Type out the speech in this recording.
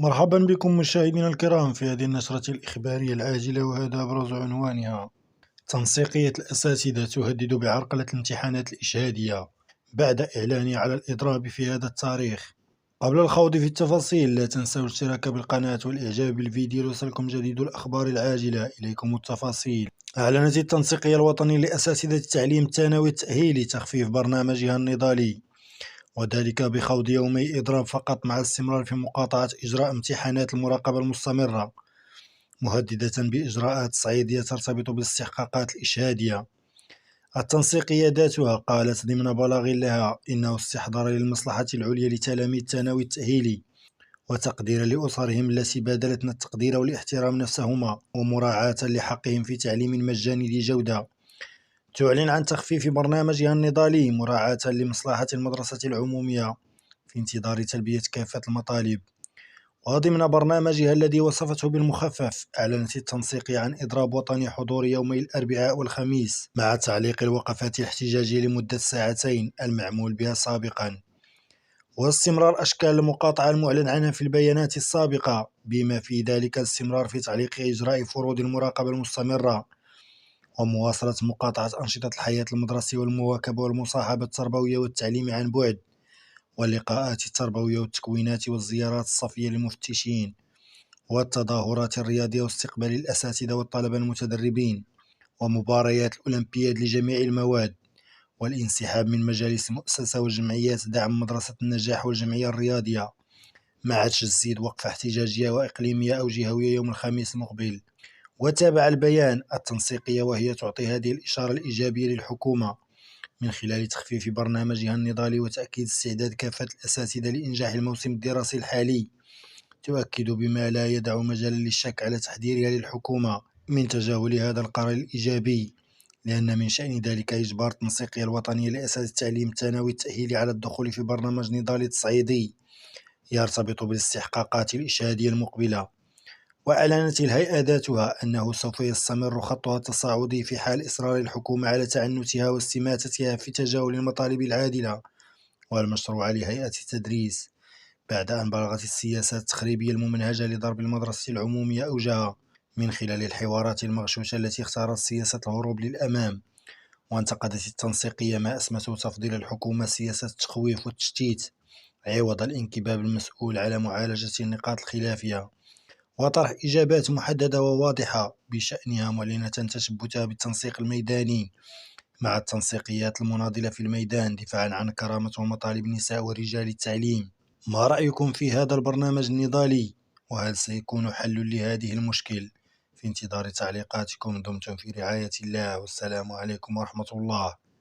مرحبا بكم مشاهدينا الكرام في هذه النشرة الإخبارية العاجلة، وهذا أبرز عنوانها: تنسيقية الأساتذة تهدد بعرقلة الامتحانات الإشهادية بعد إعلانها على الإضراب في هذا التاريخ. قبل الخوض في التفاصيل، لا تنسوا الاشتراك بالقناة والإعجاب بالفيديو ليصلكم جديد الأخبار العاجلة. إليكم التفاصيل. أعلنت التنسيقية الوطنية لأساتذة التعليم الثانوي التأهيلي تخفيف برنامجها النضالي، وذلك بخوض يومي إضراب فقط مع الاستمرار في مقاطعة إجراء امتحانات المراقبة المستمرة، مهددة بإجراءات صعيدية ترتبط بالاستحقاقات الإشهادية. التنسيقية ذاتها قالت ضمن بلاغ لها إنه استحضار للمصلحة العليا لتلاميذ الثانوي التأهيلي وتقديرا لأسرهم التي بادلتنا التقدير والاحترام نفسهما، ومراعاة لحقهم في تعليم مجاني لجودة، تعلن عن تخفيف برنامجها النضالي مراعاة لمصلحة المدرسة العمومية في انتظار تلبية كافة المطالب. وضمن برنامجها الذي وصفته بالمخفف، أعلنت التنسيقية عن إضراب وطني حضور يومي الأربعاء والخميس مع تعليق الوقفات الاحتجاجية لمدة ساعتين المعمول بها سابقا، واستمرار أشكال المقاطعة المعلن عنها في البيانات السابقة، بما في ذلك الاستمرار في تعليق إجراء فروض المراقبة المستمرة، ومواصلة مقاطعة أنشطة الحياة المدرسية والمواكبة والمصاحبة التربوية والتعليم عن بعد، واللقاءات التربوية والتكوينات والزيارات الصفية للمفتشين، والتظاهرات الرياضية واستقبال الأساتذة والطلبة المتدربين، ومباريات الأولمبياد لجميع المواد، والانسحاب من مجالس المؤسسة وجمعيات دعم مدرسة النجاح والجمعية الرياضية، مع تجسيد وقفة احتجاجية وإقليمية أو جهوية يوم الخميس المقبل. وتابع البيان التنسيقية وهي تعطي هذه الإشارة الإيجابية للحكومة من خلال تخفيف برنامجها النضالي وتأكيد استعداد كافة الأساتذة لإنجاح الموسم الدراسي الحالي، تؤكد بما لا يدع مجالا للشك على تحذيرها للحكومة من تجاهل هذا القرار الإيجابي، لأن من شأن ذلك إجبار التنسيقية الوطنية لأساتذة التعليم الثانوي التأهيلي على الدخول في برنامج نضالي تصعيدي يرتبط بالاستحقاقات الإشهادية المقبلة. وأعلنت الهيئة ذاتها أنه سوف يستمر خطها التصاعدي في حال إصرار الحكومة على تعنتها واستماتتها في تجاهل المطالب العادلة والمشروعة لهيئة التدريس، بعد أن بلغت السياسات التخريبية الممنهجة لضرب المدرسة العمومية أوجها من خلال الحوارات المغشوشة التي اختارت سياسة الهروب للأمام. وانتقدت التنسيقية ما أسمته تفضيل الحكومة سياسة التخويف والتشتيت عوض الانكباب المسؤول على معالجة النقاط الخلافية وطرح إجابات محددة وواضحة بشأنها، معلنة تشبثها بالتنسيق الميداني مع التنسيقيات المناضلة في الميدان دفاعا عن كرامة ومطالب نساء ورجال التعليم. ما رأيكم في هذا البرنامج النضالي؟ وهل سيكون حل لهذه المشكل؟ في انتظار تعليقاتكم. دمتم في رعاية الله، والسلام عليكم ورحمة الله.